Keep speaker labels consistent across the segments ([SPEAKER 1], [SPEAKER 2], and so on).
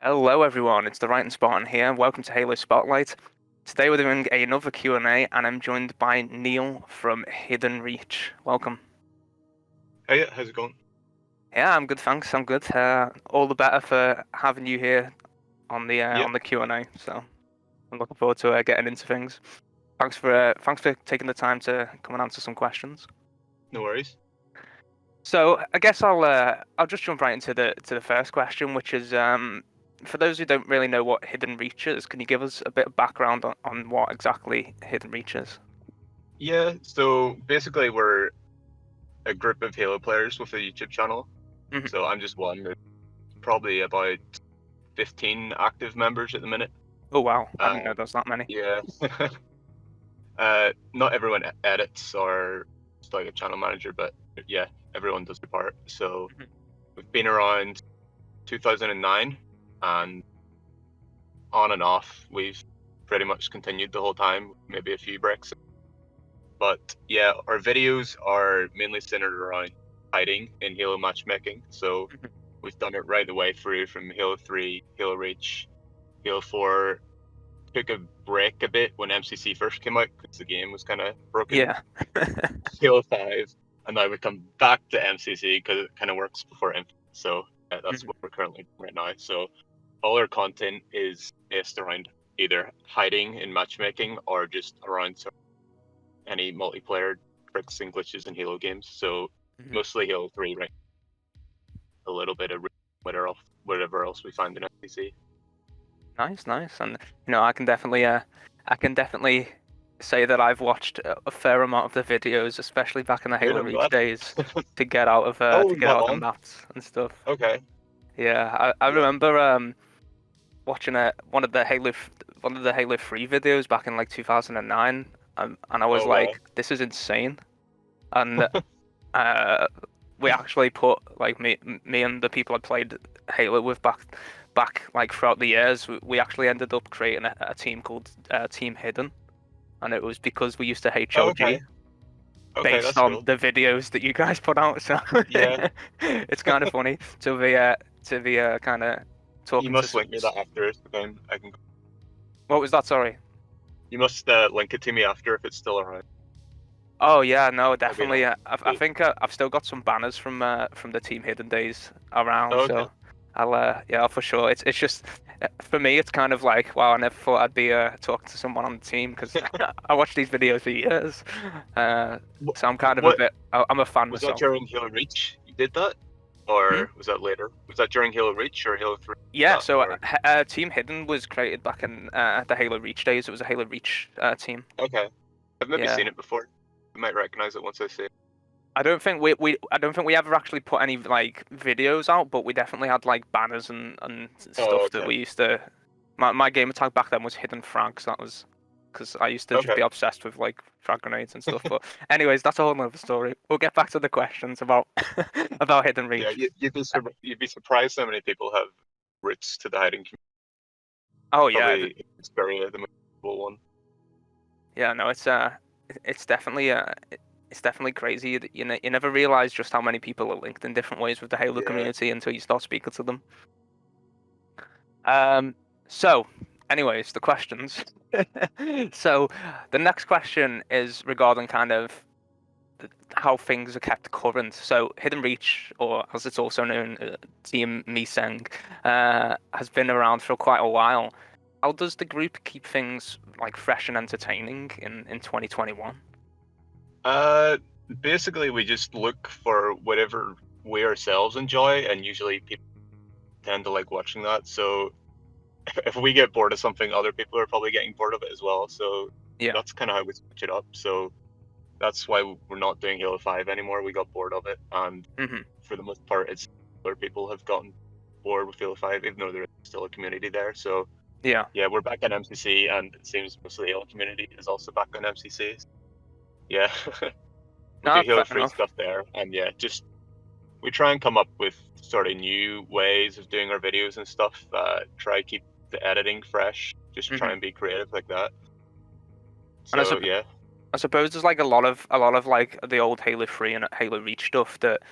[SPEAKER 1] Hello everyone, it's the Right and Spartan here. Welcome to Halo Spotlight. Today we're doing another Q&A and I'm joined by Neil from Hidden Reach. Welcome.
[SPEAKER 2] Hey, how's it going?
[SPEAKER 1] Yeah, I'm good, thanks. I'm good. All the better for having you here on the
[SPEAKER 2] Yeah,
[SPEAKER 1] on the Q&A. So I'm looking forward to getting into things. Thanks for taking the time to come and answer some questions.
[SPEAKER 2] no worries.
[SPEAKER 1] So I guess I'll just jump right into the first question, which is for those who don't really know what Hidden Reach is, can you give us a bit of background on what exactly Hidden Reach is?
[SPEAKER 2] Yeah, so basically we're a group of Halo players with a YouTube channel.
[SPEAKER 1] Mhm.
[SPEAKER 2] So I'm just one. There's probably about 15 active members at the minute.
[SPEAKER 1] Oh wow, I didn't know
[SPEAKER 2] Um,
[SPEAKER 1] there's that many.
[SPEAKER 2] yeah. Not everyone edits or is like a channel manager, but yeah, everyone does their part. So
[SPEAKER 1] Mhm.
[SPEAKER 2] we've been around 2009 and on and off. We've pretty much continued the whole time, maybe a few breaks. But yeah, our videos are mainly centered around hiding in Halo matchmaking. So
[SPEAKER 1] Mhm.
[SPEAKER 2] we've done it right the way through from Halo 3, Halo Reach, Halo 4. Took a break a bit when MCC first came out because the game was kind of broken.
[SPEAKER 1] Yeah.
[SPEAKER 2] Halo 5, and now we come back to MCC because it kind of works before Infinite. So yeah, that's
[SPEAKER 1] Mhm.
[SPEAKER 2] what we're currently doing right now. So all our content is based around either hiding in matchmaking or just around any multiplayer tricks and glitches in Halo games. So
[SPEAKER 1] Mhm.
[SPEAKER 2] mostly Halo 3, right? A little bit of whatever else we find in FPC.
[SPEAKER 1] Nice, nice. And I can definitely say that I've watched a fair amount of the videos, especially back in the
[SPEAKER 2] Good,
[SPEAKER 1] Halo
[SPEAKER 2] I'm
[SPEAKER 1] Reach
[SPEAKER 2] glad.
[SPEAKER 1] days,
[SPEAKER 2] How
[SPEAKER 1] to get
[SPEAKER 2] that
[SPEAKER 1] out of the
[SPEAKER 2] long?
[SPEAKER 1] maps and stuff.
[SPEAKER 2] Okay.
[SPEAKER 1] Yeah, I
[SPEAKER 2] Yeah.
[SPEAKER 1] remember watching one of the Halo 3 videos back in like 2009, and I was
[SPEAKER 2] Oh wow.
[SPEAKER 1] like, this is insane. And uh, we actually put like me and the people I played Halo with back like throughout the years, we actually ended up creating a team called Team Hidden, and it was because we used to
[SPEAKER 2] Oh,
[SPEAKER 1] HOG
[SPEAKER 2] okay. Okay,
[SPEAKER 1] based
[SPEAKER 2] that's
[SPEAKER 1] on
[SPEAKER 2] cool.
[SPEAKER 1] the videos that you guys put out. So
[SPEAKER 2] Yeah.
[SPEAKER 1] it's kind of funny to be kind of
[SPEAKER 2] You
[SPEAKER 1] talking to.
[SPEAKER 2] must link me that after if I can.
[SPEAKER 1] What was that? Sorry.
[SPEAKER 2] You must link it to me after if it's still around.
[SPEAKER 1] Oh yeah, no,
[SPEAKER 2] That'd be
[SPEAKER 1] definitely.
[SPEAKER 2] nice.
[SPEAKER 1] I think I've still got some banners from the Team Hidden days around,
[SPEAKER 2] Oh, okay.
[SPEAKER 1] so I'll yeah for sure. It's just for me, it's kind of like wow, I never thought I'd be talking to someone on the team because I watched these videos for years. Uh,
[SPEAKER 2] What,
[SPEAKER 1] so I'm kind of a
[SPEAKER 2] what
[SPEAKER 1] bit. I'm a fan
[SPEAKER 2] was that
[SPEAKER 1] myself.
[SPEAKER 2] during Halo Reach? You did that,
[SPEAKER 1] Hmm?
[SPEAKER 2] or was that later? Was that during Halo Reach or Halo 3?
[SPEAKER 1] Yeah,
[SPEAKER 2] That
[SPEAKER 1] so
[SPEAKER 2] or
[SPEAKER 1] Team Hidden was created back in the Halo Reach days. It was a Halo Reach team.
[SPEAKER 2] okay. I've maybe
[SPEAKER 1] Yeah.
[SPEAKER 2] seen it before. I might recognize it once I see it.
[SPEAKER 1] I don't think we ever actually put any like videos out, but we definitely had like banners and
[SPEAKER 2] Oh,
[SPEAKER 1] stuff that
[SPEAKER 2] okay.
[SPEAKER 1] we used to. My gamer tag back then was Hidden Frags. That was because I used to just
[SPEAKER 2] Okay.
[SPEAKER 1] be obsessed with like frag grenades and stuff. But anyways, that's a whole nother story. We'll get back to the questions about about Hidden
[SPEAKER 2] Yeah,
[SPEAKER 1] Reach.
[SPEAKER 2] you'd be surprised how many people have roots to the hiding community.
[SPEAKER 1] Oh yeah,
[SPEAKER 2] Probably Xperia, the most cool one.
[SPEAKER 1] yeah. No, it's definitely crazy. You never realize just how many people are linked in different ways with the Halo
[SPEAKER 2] Yeah.
[SPEAKER 1] community until you start speaking to them. Um, so, anyways, the questions. So, the next question is regarding kind of how things are kept current. So, Hidden Reach, or as it's also known, Team Mi Seng, has been around for quite a while. How does the group keep things like fresh and entertaining in 2021?
[SPEAKER 2] Uh, Basically, we just look for whatever we ourselves enjoy, and usually people tend to like watching that. So if we get bored of something, other people are probably getting bored of it as well. So
[SPEAKER 1] Yeah.
[SPEAKER 2] that's kind of how we switch it up. So that's why we're not doing Halo 5 anymore. We got bored of it, and
[SPEAKER 1] Hmm.
[SPEAKER 2] for the most part, it's other people have gotten bored with Halo 5, even though there's still a community there. So
[SPEAKER 1] Yeah.
[SPEAKER 2] yeah, we're back on MCC, and it seems most of the Halo community is also back on MCC. Yeah, we do
[SPEAKER 1] No,
[SPEAKER 2] Halo
[SPEAKER 1] fair
[SPEAKER 2] 3
[SPEAKER 1] enough.
[SPEAKER 2] stuff there, and yeah, just we try and come up with sort of new ways of doing our videos and stuff. Try keep the editing fresh. Just try
[SPEAKER 1] Hmm.
[SPEAKER 2] and be creative like that.
[SPEAKER 1] And
[SPEAKER 2] So
[SPEAKER 1] I suppose there's like a lot of like the old Halo 3 and Halo Reach stuff that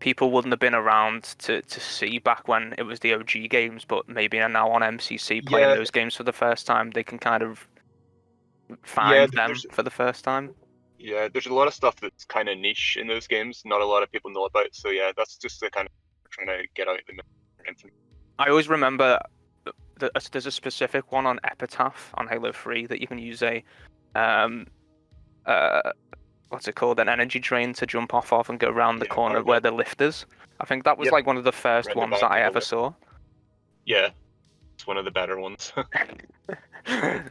[SPEAKER 1] people wouldn't have been around to see back when it was the OG games, but maybe are now on MCC playing
[SPEAKER 2] Yeah,
[SPEAKER 1] those games for the first time. They can kind of
[SPEAKER 2] yeah.
[SPEAKER 1] find them for the first time.
[SPEAKER 2] There's a lot of stuff that's kind of niche in those games. Not a lot of people know about. So yeah, that's just the kind of trying to get out the information.
[SPEAKER 1] I always remember there's a specific one on Epitaph on Halo 3 that you can use a um what's it called, an energy drain to jump off of and go around the
[SPEAKER 2] Yeah,
[SPEAKER 1] corner where the lift is. I think that was
[SPEAKER 2] Yep.
[SPEAKER 1] like one of the first
[SPEAKER 2] Round the
[SPEAKER 1] ones
[SPEAKER 2] back
[SPEAKER 1] that I
[SPEAKER 2] of the
[SPEAKER 1] ever
[SPEAKER 2] lift.
[SPEAKER 1] saw.
[SPEAKER 2] Yeah, it's one of the better ones.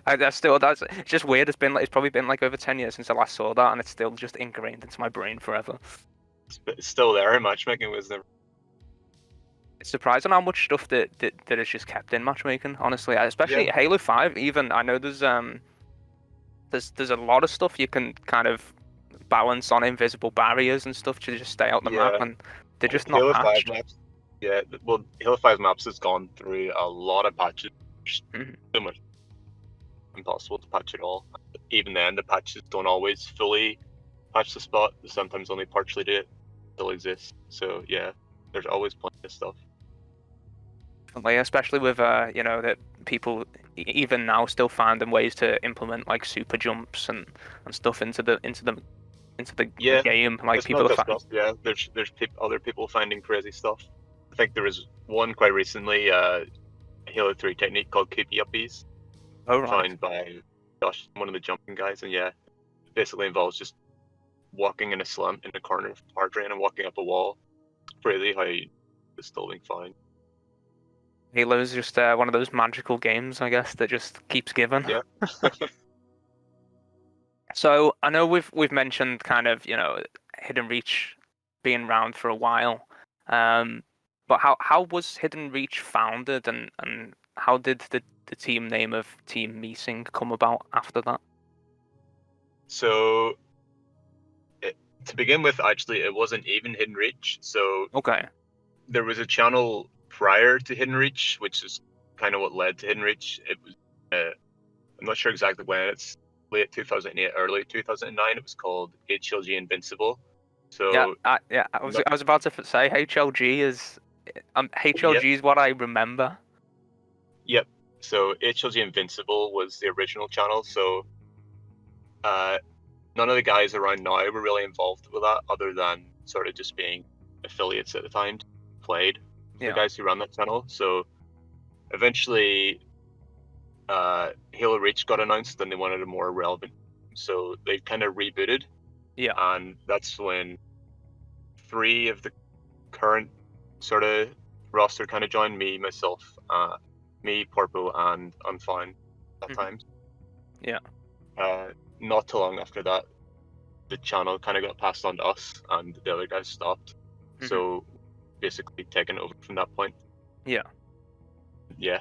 [SPEAKER 1] That's still that's it's just weird. It's probably been like over 10 years since I last saw that, and it's still just ingrained into my brain forever.
[SPEAKER 2] It's still there. Matchmaking was never.
[SPEAKER 1] It's surprising how much stuff that is just kept in matchmaking. Honestly, especially
[SPEAKER 2] Yeah.
[SPEAKER 1] Halo 5. Even I know there's a lot of stuff you can kind of balance on invisible barriers and stuff to just stay out the map,
[SPEAKER 2] Yeah.
[SPEAKER 1] and they're just not
[SPEAKER 2] Halo 5
[SPEAKER 1] patched.
[SPEAKER 2] maps. Yeah, well, Halo 5 maps has gone through a lot of patches.
[SPEAKER 1] Mhm.
[SPEAKER 2] So much impossible to patch it all. Even then, the patches don't always fully patch the spot. They sometimes only partially do it. Still exists. So yeah, there's always plenty of stuff.
[SPEAKER 1] Like, especially with that people even now still finding ways to implement like super jumps and stuff into the
[SPEAKER 2] Yeah,
[SPEAKER 1] game. Like
[SPEAKER 2] it's not
[SPEAKER 1] people are
[SPEAKER 2] just us. Yeah, there's other people finding crazy stuff. I think there was one quite recently, Halo 3 technique called keepy uppies, found by Josh, one of the jumping guys, and yeah, it basically involves just walking in a slump in a corner of the power drain and walking up a wall. It's crazy how it's still being found.
[SPEAKER 1] Halo's just one of those magical games, I guess, that just keeps giving.
[SPEAKER 2] Yeah.
[SPEAKER 1] So I know we've mentioned kind of Hidden Reach being around for a while, but how was Hidden Reach founded, and how did the team name of Team Mi Seng come about after that?
[SPEAKER 2] So, to begin with, actually, it wasn't even Hidden Reach. So
[SPEAKER 1] Okay.
[SPEAKER 2] there was a channel prior to Hidden Reach, which is kind of what led to Hidden Reach. It was, I'm not sure exactly when. It's late 2008, early 2009. It was called HLG Invincible. So
[SPEAKER 1] I was about to say HLG is
[SPEAKER 2] Yep.
[SPEAKER 1] HLG is what I remember.
[SPEAKER 2] Yep. So HLG Invincible was the original channel. So none of the guys around now were really involved with that, other than sort of just being affiliates at the time. Played with the guys who ran that channel. So eventually, Halo Reach got announced, and they wanted a more relevant. So they kind of rebooted.
[SPEAKER 1] Yeah.
[SPEAKER 2] And that's when 3 of the current sort of roster kind of joined me, myself, me, Porpo, and Unfound at times.
[SPEAKER 1] Yeah.
[SPEAKER 2] Not too long after that, the channel kind of got passed on to us, and the other guys stopped. So basically taken over from that point.
[SPEAKER 1] Yeah.
[SPEAKER 2] Yeah.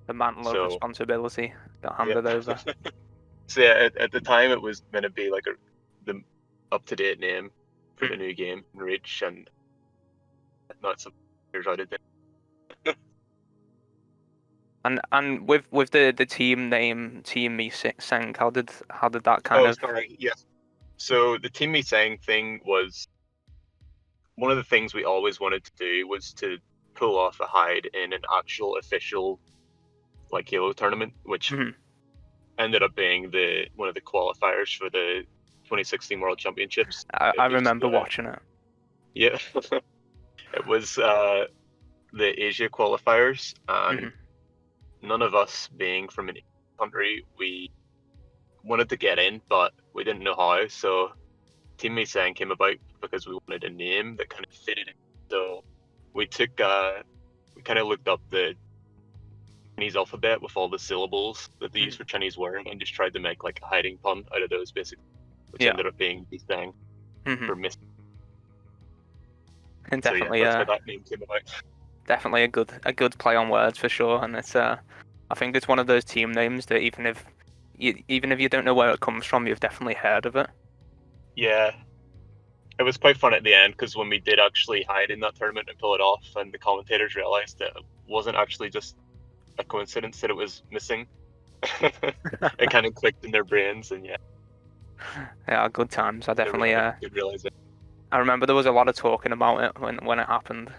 [SPEAKER 1] The mantle of responsibility got handed over.
[SPEAKER 2] So yeah, at the time it was meant to be like the up-to-date name for the new game, Reach, and not some years out of date.
[SPEAKER 1] And with the team name Team Mi Seng, how did that kind of?
[SPEAKER 2] Oh, sorry. Yes. So the Team Mi Seng thing was one of the things we always wanted to do, was to pull off a hide in an actual official like Halo tournament, which ended up being one of the qualifiers for the 2016 World Championships.
[SPEAKER 1] I remember watching it.
[SPEAKER 2] Yeah. It was the Asia qualifiers, and none of us being from an country, we wanted to get in, but we didn't know how. So Team Mi Seng came about because we wanted a name that kind of fitted in. So we took we kind of looked up the Chinese alphabet with all the syllables that they use for Chinese words, and just tried to make like a hiding pun out of those, basically, which ended up being Mi Seng for Miss.
[SPEAKER 1] And
[SPEAKER 2] So
[SPEAKER 1] definitely,
[SPEAKER 2] yeah, that's how that name came about.
[SPEAKER 1] Definitely a good play on words for sure, and it's I think it's one of those team names that even if you don't know where it comes from, you've definitely heard of it.
[SPEAKER 2] Yeah, it was quite fun at the end, because when we did actually hide in that tournament and pull it off, and the commentators realized that it wasn't actually just a coincidence that it was missing. It kind of clicked in their brains, and yeah,
[SPEAKER 1] good times. I definitely
[SPEAKER 2] did realize it.
[SPEAKER 1] I remember there was a lot of talking about it when it happened.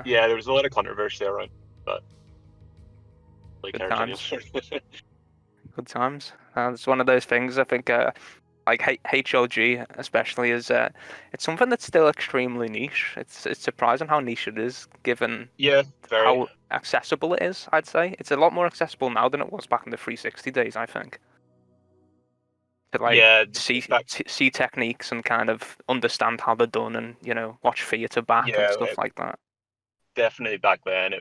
[SPEAKER 2] Yeah, there was a lot of controversy around, but nobody
[SPEAKER 1] Good
[SPEAKER 2] cares
[SPEAKER 1] times.
[SPEAKER 2] anymore.
[SPEAKER 1] Good times. It's one of those things. I think like HLG especially is it's something that's still extremely niche. It's surprising how niche it is given
[SPEAKER 2] Yeah, very.
[SPEAKER 1] how accessible it is. I'd say it's a lot more accessible now than it was back in the 360 days. I think to like
[SPEAKER 2] Yeah, back.
[SPEAKER 1] see techniques and kind of understand how they're done, and watch theatre back and
[SPEAKER 2] Yeah,
[SPEAKER 1] stuff like that.
[SPEAKER 2] definitely back then.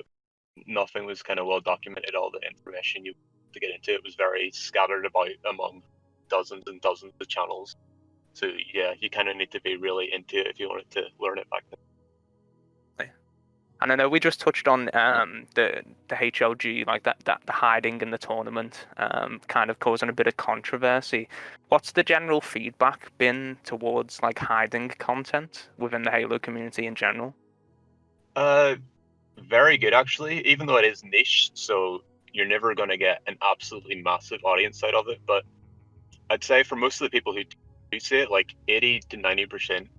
[SPEAKER 2] Nothing was kind of well documented. All the information you to get into it was very scattered about among dozens and dozens of channels. So yeah, you kind of need to be really into it if you wanted to learn it back then.
[SPEAKER 1] And I know we just touched on the HLG, like that the hiding in the tournament, kind of causing a bit of controversy. What's the general feedback been towards like hiding content within the Halo community in general?
[SPEAKER 2] Uh, Very good actually, even though it is niche, so you're never going to get an absolutely massive audience out of it. But I'd say for most of the people who do see it, like 80 to 90%,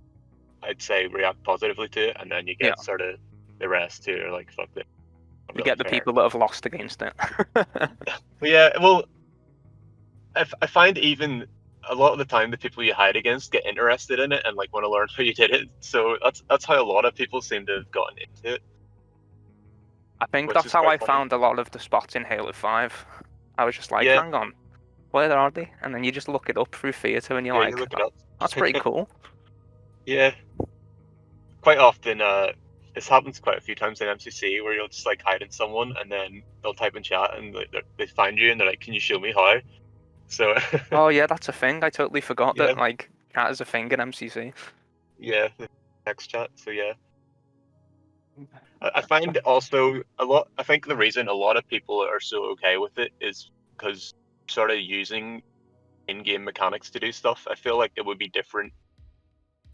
[SPEAKER 2] I'd say react positively to it, and then you
[SPEAKER 1] Yeah,
[SPEAKER 2] get sort of the rest who are like, fuck it, not
[SPEAKER 1] you
[SPEAKER 2] really
[SPEAKER 1] get the
[SPEAKER 2] care.
[SPEAKER 1] people that have lost against it.
[SPEAKER 2] But yeah, well, I find even a lot of the time the people you hide against get interested in it and like want to learn how you did it. So that's how a lot of people seem to have gotten into it,
[SPEAKER 1] I think
[SPEAKER 2] which
[SPEAKER 1] that's
[SPEAKER 2] is
[SPEAKER 1] how
[SPEAKER 2] quite
[SPEAKER 1] I
[SPEAKER 2] funny.
[SPEAKER 1] found a lot of the spots in Halo 5. I was just like,
[SPEAKER 2] Yeah,
[SPEAKER 1] hang on, where are they? And then you just look it up through theatre and you're
[SPEAKER 2] yeah, you
[SPEAKER 1] like,
[SPEAKER 2] look it up.
[SPEAKER 1] that's pretty cool.
[SPEAKER 2] Yeah, quite often, this happens quite a few times in MCC where you'll just like hide in someone and then they'll type in chat and they find you and they're like, "Can you show me how?" So
[SPEAKER 1] Oh yeah, that's a thing. I totally forgot
[SPEAKER 2] yeah,
[SPEAKER 1] that like chat is a thing in MCC.
[SPEAKER 2] yeah, the text chat. So yeah, I find also a lot. I think the reason a lot of people are so okay with it is because sort of using in-game mechanics to do stuff. I feel like it would be different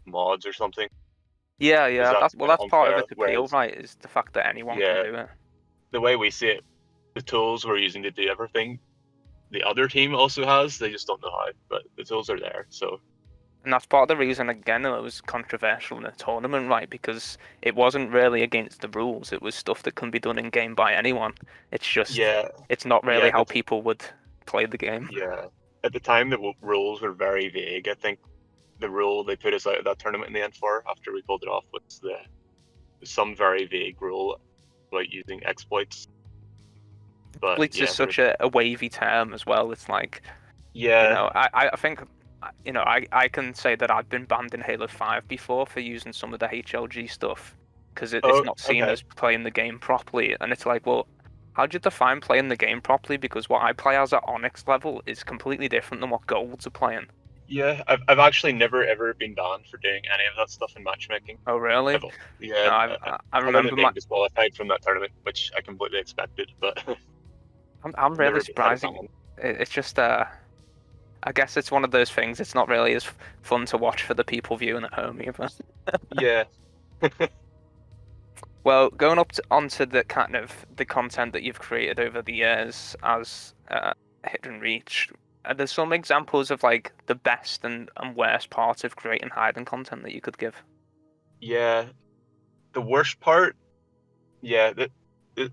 [SPEAKER 2] mods or something
[SPEAKER 1] Yeah,
[SPEAKER 2] because
[SPEAKER 1] yeah.
[SPEAKER 2] that's a bit
[SPEAKER 1] That's part of
[SPEAKER 2] unfair.
[SPEAKER 1] its appeal,
[SPEAKER 2] Whereas
[SPEAKER 1] right? Is the fact that anyone can
[SPEAKER 2] yeah,
[SPEAKER 1] do it,
[SPEAKER 2] the way we see it, the tools we're using to do everything the other team also has. They just don't know how, but the tools are there. So
[SPEAKER 1] and that's part of the reason again it was controversial in the tournament, right? Because it wasn't really against the rules. It was stuff that can be done in game by anyone. It's just
[SPEAKER 2] yeah,
[SPEAKER 1] it's not really
[SPEAKER 2] yeah,
[SPEAKER 1] how people would play the game.
[SPEAKER 2] yeah. At the time, the rules were very vague. I think the rule they put us out of that tournament in the end for after we pulled it off was some very vague rule about using exploits. But
[SPEAKER 1] Exploits is
[SPEAKER 2] yeah, there was
[SPEAKER 1] such a wavy term as well. It's like
[SPEAKER 2] yeah.
[SPEAKER 1] I think I can say that I've been banned in Halo 5 before for using some of the HLG stuff because it's
[SPEAKER 2] Oh,
[SPEAKER 1] not seen
[SPEAKER 2] okay.
[SPEAKER 1] as playing the game properly, and it's like, well, how do you define playing the game properly? Because what I play as at Onyx level is completely different than what Golds are playing.
[SPEAKER 2] Yeah, I've actually never ever been banned for doing any of that stuff in matchmaking.
[SPEAKER 1] Oh, really?
[SPEAKER 2] I've yeah,
[SPEAKER 1] No, I
[SPEAKER 2] other than
[SPEAKER 1] remember
[SPEAKER 2] being disqualified from that tournament, which I completely expected, but
[SPEAKER 1] I'm really
[SPEAKER 2] never had a
[SPEAKER 1] surprised.
[SPEAKER 2] ban.
[SPEAKER 1] It's just I guess it's one of those things. It's not really as fun to watch for the people viewing at home either.
[SPEAKER 2] Yeah,
[SPEAKER 1] Well, going onto the kind of the content that you've created over the years as Hidden Reach, are there some examples of like the best and worst part of creating hidden content that you could give?
[SPEAKER 2] yeah. The worst part, yeah, the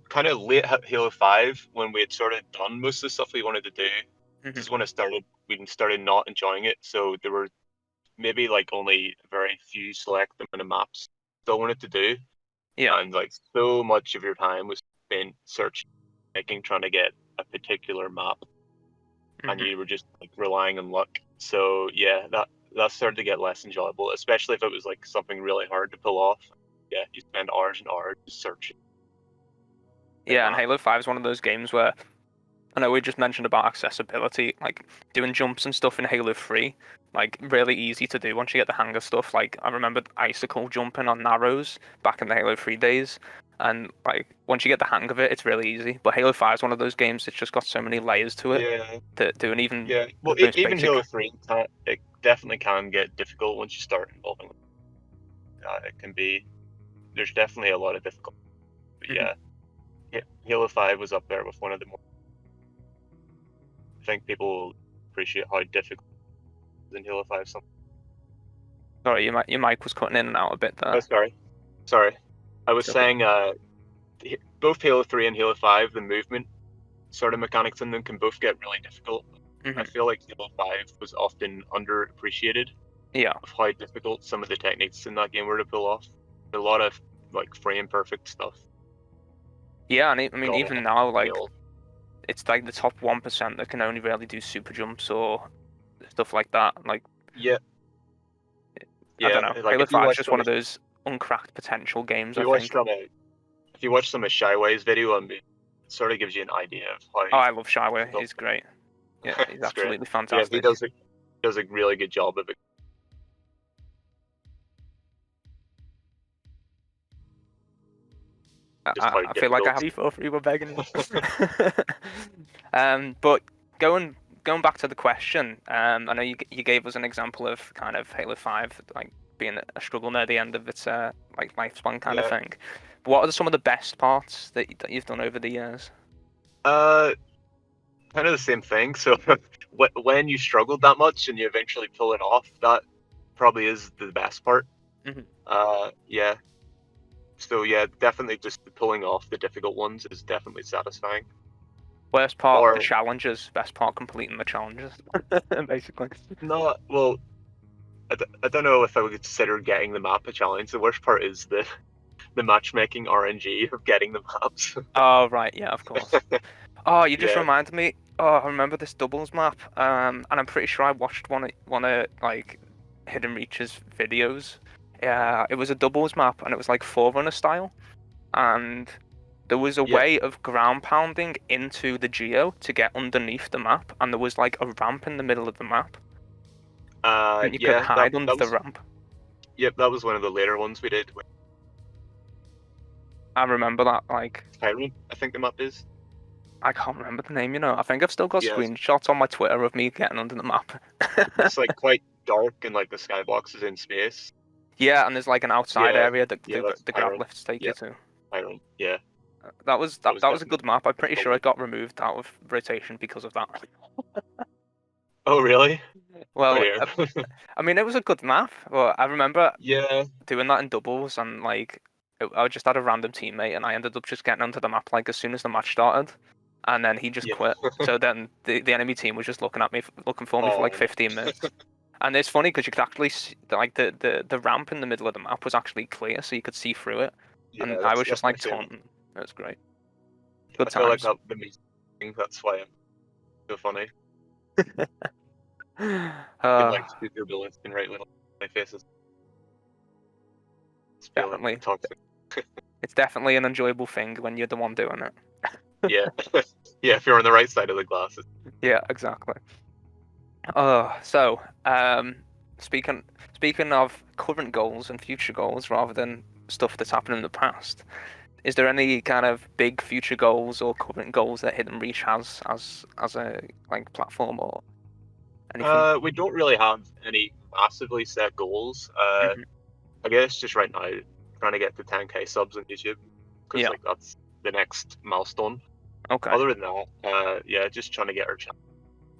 [SPEAKER 2] kind of late Halo 5 when we had sort of done most of the stuff we wanted to do. This
[SPEAKER 1] Hmm.
[SPEAKER 2] is when we started not enjoying it. So there were maybe like only a very few select amount of maps still wanted to do,
[SPEAKER 1] Yeah.
[SPEAKER 2] and like so much of your time was spent searching, making, trying to get a particular map, and
[SPEAKER 1] Hmm.
[SPEAKER 2] you were just like relying on luck. So yeah, that started to get less enjoyable, especially if it was like something really hard to pull off. Yeah, you spend hours and hours searching the
[SPEAKER 1] Yeah, and
[SPEAKER 2] map.
[SPEAKER 1] Halo 5 is one of those games where I know we just mentioned about accessibility, like doing jumps and stuff in Halo 3, like really easy to do once you get the hang of stuff. Like I remember icicle jumping on narrows back in the Halo 3 days, and like once you get the hang of it, it's really easy. But Halo 5 is one of those games that's just got so many layers to it
[SPEAKER 2] Yeah,
[SPEAKER 1] that doing even
[SPEAKER 2] yeah. Well,
[SPEAKER 1] the most
[SPEAKER 2] even
[SPEAKER 1] basic.
[SPEAKER 2] Halo 3, it definitely can get difficult once you start involving. It can be. There's definitely a lot of difficulty. But
[SPEAKER 1] Mhm.
[SPEAKER 2] yeah, Halo 5 was up there with one of the more. I think people will appreciate how difficult it is in Halo 5. Something.
[SPEAKER 1] Sorry, your mic was cutting in and out a bit
[SPEAKER 2] Oh,
[SPEAKER 1] there.
[SPEAKER 2] sorry. I was
[SPEAKER 1] It's okay.
[SPEAKER 2] saying, both Halo 3 and Halo 5, the movement sort of mechanics in them can both get really difficult. I
[SPEAKER 1] Hmm.
[SPEAKER 2] feel like Halo 5 was often underappreciated
[SPEAKER 1] Yeah,
[SPEAKER 2] of how difficult some of the techniques in that game were to pull off. A lot of like frame perfect stuff
[SPEAKER 1] yeah, and I mean
[SPEAKER 2] got
[SPEAKER 1] even now, like
[SPEAKER 2] nailed.
[SPEAKER 1] it's like the top 1% that can only really do super jumps or stuff like that. Like
[SPEAKER 2] Yeah,
[SPEAKER 1] I don't
[SPEAKER 2] yeah.
[SPEAKER 1] know,
[SPEAKER 2] Like
[SPEAKER 1] Halo
[SPEAKER 2] if you
[SPEAKER 1] 5 is
[SPEAKER 2] watch
[SPEAKER 1] just one
[SPEAKER 2] some,
[SPEAKER 1] of those uncracked potential games.
[SPEAKER 2] if
[SPEAKER 1] I
[SPEAKER 2] you watch
[SPEAKER 1] think.
[SPEAKER 2] some, if you watch some of Shyway's video, it sort of gives you an idea of how
[SPEAKER 1] Oh, I love Shyway.
[SPEAKER 2] difficult.
[SPEAKER 1] He's great. Yeah, he's
[SPEAKER 2] It's great.
[SPEAKER 1] absolutely
[SPEAKER 2] Yeah, he
[SPEAKER 1] fantastic.
[SPEAKER 2] does a really good job of it. Just how
[SPEAKER 1] I feel like I
[SPEAKER 2] difficult.
[SPEAKER 1] have for free. We're begging you. But going going back to the question, I know you gave us an example of kind of Halo 5 like being a struggle near the end of its like lifespan kind of
[SPEAKER 2] Yeah.
[SPEAKER 1] thing. But what are some of the best parts that you've done over the years?
[SPEAKER 2] Uh, Kind of the same thing. So when you struggled that much and you eventually pull it off, that probably is the best part.
[SPEAKER 1] Hmm.
[SPEAKER 2] Yeah. So yeah, definitely just pulling off the difficult ones is definitely satisfying.
[SPEAKER 1] Worst part, the
[SPEAKER 2] Or
[SPEAKER 1] challenges. Best part, completing the challenges, basically.
[SPEAKER 2] not, well, I don't know if I would consider getting the map a challenge. The worst part is the matchmaking RNG of getting the maps.
[SPEAKER 1] Oh right, yeah, of course. Oh, you just
[SPEAKER 2] Yeah,
[SPEAKER 1] reminded me. Oh, I remember this doubles map. And I'm pretty sure I watched one of like Hidden Reach's videos. Yeah, it was a doubles map, and it was like Forerunner style, and there was a
[SPEAKER 2] yeah,
[SPEAKER 1] way of ground pounding into the geo to get underneath the map, and there was like a ramp in the middle of the map, and you could
[SPEAKER 2] yeah.
[SPEAKER 1] hide under the ramp.
[SPEAKER 2] That was one of the later ones we did with
[SPEAKER 1] I remember that. Like,
[SPEAKER 2] Tyrant, I think the map is.
[SPEAKER 1] I can't remember the name. I think I've still got
[SPEAKER 2] Yeah,
[SPEAKER 1] screenshots on my Twitter of me getting under the map.
[SPEAKER 2] it's like quite dark and like the skybox is in space.
[SPEAKER 1] Yeah, and there's like an outside
[SPEAKER 2] Yeah,
[SPEAKER 1] area that
[SPEAKER 2] yeah, that's
[SPEAKER 1] the grab
[SPEAKER 2] Tyrant.
[SPEAKER 1] lifts take you
[SPEAKER 2] Yeah,
[SPEAKER 1] to.
[SPEAKER 2] Tyrant. Yeah,
[SPEAKER 1] That was
[SPEAKER 2] that
[SPEAKER 1] that,
[SPEAKER 2] was
[SPEAKER 1] that was a
[SPEAKER 2] definitely
[SPEAKER 1] good map. I'm pretty sure
[SPEAKER 2] difficult.
[SPEAKER 1] it got removed out of rotation because of that.
[SPEAKER 2] Oh, really? Oh
[SPEAKER 1] Well,
[SPEAKER 2] dear.
[SPEAKER 1] I mean, it was a good map. Well, I remember
[SPEAKER 2] Yeah,
[SPEAKER 1] doing that in doubles, and like I just had a random teammate, and I ended up just getting onto the map like as soon as the match started, and then he just
[SPEAKER 2] yeah.
[SPEAKER 1] quit. So then the enemy team was just looking at me, looking for me for like
[SPEAKER 2] Oh,
[SPEAKER 1] 15 minutes. And it's funny because you could actually see, like the ramp in the middle of the map was actually clear, so you could see through it. And
[SPEAKER 2] yeah.
[SPEAKER 1] I was just
[SPEAKER 2] That's my
[SPEAKER 1] like
[SPEAKER 2] same.
[SPEAKER 1] taunting. It was great. Good
[SPEAKER 2] I feel like
[SPEAKER 1] times.
[SPEAKER 2] the Me Seng, that's why I'm so funny. Can
[SPEAKER 1] Uh,
[SPEAKER 2] like super bullets can write little my faces. It's feeling
[SPEAKER 1] definitely.
[SPEAKER 2] toxic.
[SPEAKER 1] It's definitely an enjoyable thing when you're the one doing it.
[SPEAKER 2] Yeah, yeah. If you're on the right side of the glasses.
[SPEAKER 1] Yeah, exactly. So, speaking of current goals and future goals rather than stuff that's happened in the past, is there any kind of big future goals or current goals that Hidden Reach has as a like platform or anything?
[SPEAKER 2] We don't really have any massively set goals.
[SPEAKER 1] Hmm.
[SPEAKER 2] I guess just right now trying to get to 10k subs on YouTube because
[SPEAKER 1] Yeah.
[SPEAKER 2] like that's the next milestone.
[SPEAKER 1] Okay.
[SPEAKER 2] Other than that, yeah, just trying to get our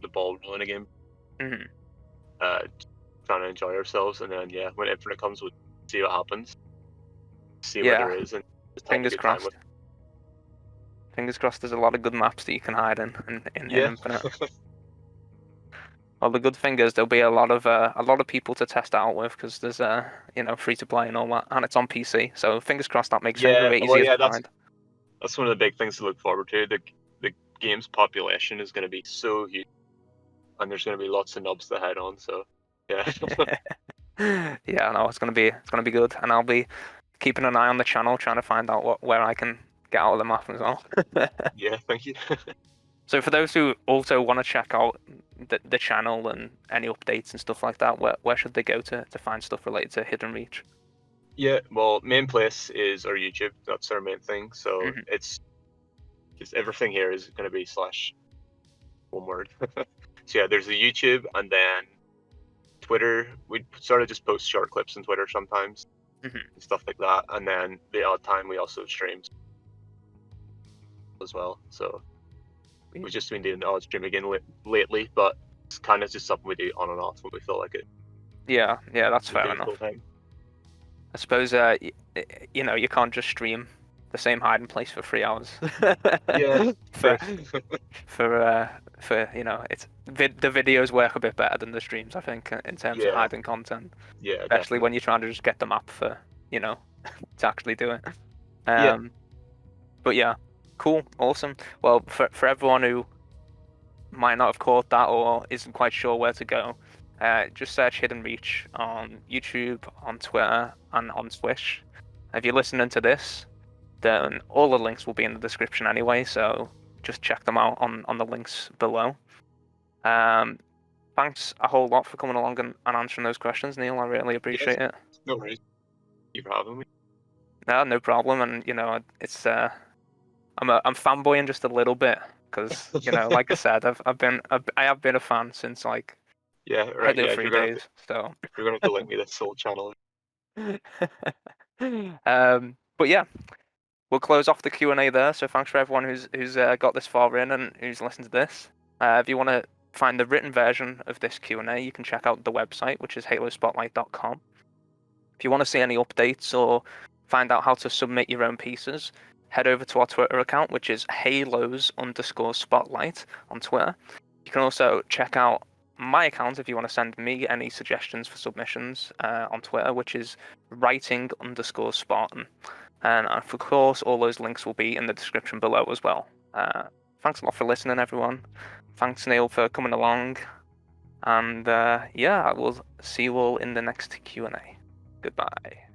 [SPEAKER 2] the ball rolling again.
[SPEAKER 1] Hmm.
[SPEAKER 2] Uh, trying to enjoy ourselves, and then yeah, when Infinite comes, we'll see what happens, see what
[SPEAKER 1] Yeah.
[SPEAKER 2] there is, and just have a
[SPEAKER 1] Fingers
[SPEAKER 2] good time with.
[SPEAKER 1] crossed. Fingers crossed. There's a lot of good maps that you can hide in
[SPEAKER 2] Yeah,
[SPEAKER 1] Infinite. Well, the good thing is there'll be a lot of people to test it out with because there's free to play and all that, and it's on PC. So fingers crossed that makes things a
[SPEAKER 2] yeah.
[SPEAKER 1] bit
[SPEAKER 2] Well,
[SPEAKER 1] easier to
[SPEAKER 2] yeah,
[SPEAKER 1] find.
[SPEAKER 2] that's one of the big things to look forward to. The game's population is going to be so huge, and there's going to be lots of knobs to head on. So yeah,
[SPEAKER 1] Yeah, no, it's gonna be good, and I'll be keeping an eye on the channel, trying to find out where I can get out of the map as well.
[SPEAKER 2] yeah. Thank you.
[SPEAKER 1] So for those who also want to check out the channel and any updates and stuff like that, where should they go to find stuff related to Hidden Reach?
[SPEAKER 2] Yeah, well, main place is our YouTube. That's our main thing. So
[SPEAKER 1] Hmm.
[SPEAKER 2] it's just everything here is going to be slash one word. So yeah, there's the YouTube and then Twitter. We sort of just post short clips on Twitter sometimes
[SPEAKER 1] Hmm.
[SPEAKER 2] and stuff like that. And then the odd time we also stream as well. So we've just been doing the odd stream again lately, but it's kind of just something we do on and off when we feel like it.
[SPEAKER 1] Yeah, that's
[SPEAKER 2] the
[SPEAKER 1] fair
[SPEAKER 2] days
[SPEAKER 1] enough.
[SPEAKER 2] full time.
[SPEAKER 1] I suppose you know, you can't just stream the same hiding place for 3 hours.
[SPEAKER 2] Yeah,
[SPEAKER 1] for
[SPEAKER 2] true.
[SPEAKER 1] for you know, the videos work a bit better than the streams, I think, in terms of
[SPEAKER 2] Yeah,
[SPEAKER 1] hiding content,
[SPEAKER 2] yeah,
[SPEAKER 1] especially when
[SPEAKER 2] definitely.
[SPEAKER 1] you're trying to just get the map for, you know, to actually do it.
[SPEAKER 2] Yeah,
[SPEAKER 1] Um, but yeah, cool, awesome. Well, for everyone who might not have caught that or isn't quite sure where to go, just search Hidden Reach on YouTube, on Twitter, and on Twitch. If you're listening to this, then all the links will be in the description anyway, so just check them out on the links below. Um, Thanks a whole lot for coming along and answering those questions, Neil. I really
[SPEAKER 2] yes,
[SPEAKER 1] appreciate it.
[SPEAKER 2] no worries. You for having me.
[SPEAKER 1] No problem. And you know, it's I'm fanboying just a little bit because you know, like I said, I have been a fan since like
[SPEAKER 2] Yeah, right.
[SPEAKER 1] Halo
[SPEAKER 2] Yeah,
[SPEAKER 1] 3 days. So,
[SPEAKER 2] if you're gonna have to link me this soul channel.
[SPEAKER 1] but yeah, we'll close off the Q&A there. So thanks for everyone who's got this far in and who's listened to this. If you want to find the written version of this Q&A, you can check out the website, which is halospotlight.com. If you want to see any updates or find out how to submit your own pieces, head over to our Twitter account, which is halos_spotlight on Twitter. You can also check out my account if you want to send me any suggestions for submissions on Twitter, which is writing_Spartan. And of course, all those links will be in the description below as well. Thanks a lot for listening, everyone. Thanks, Neil, for coming along. And yeah, I will see you all in the next Q&A. Goodbye.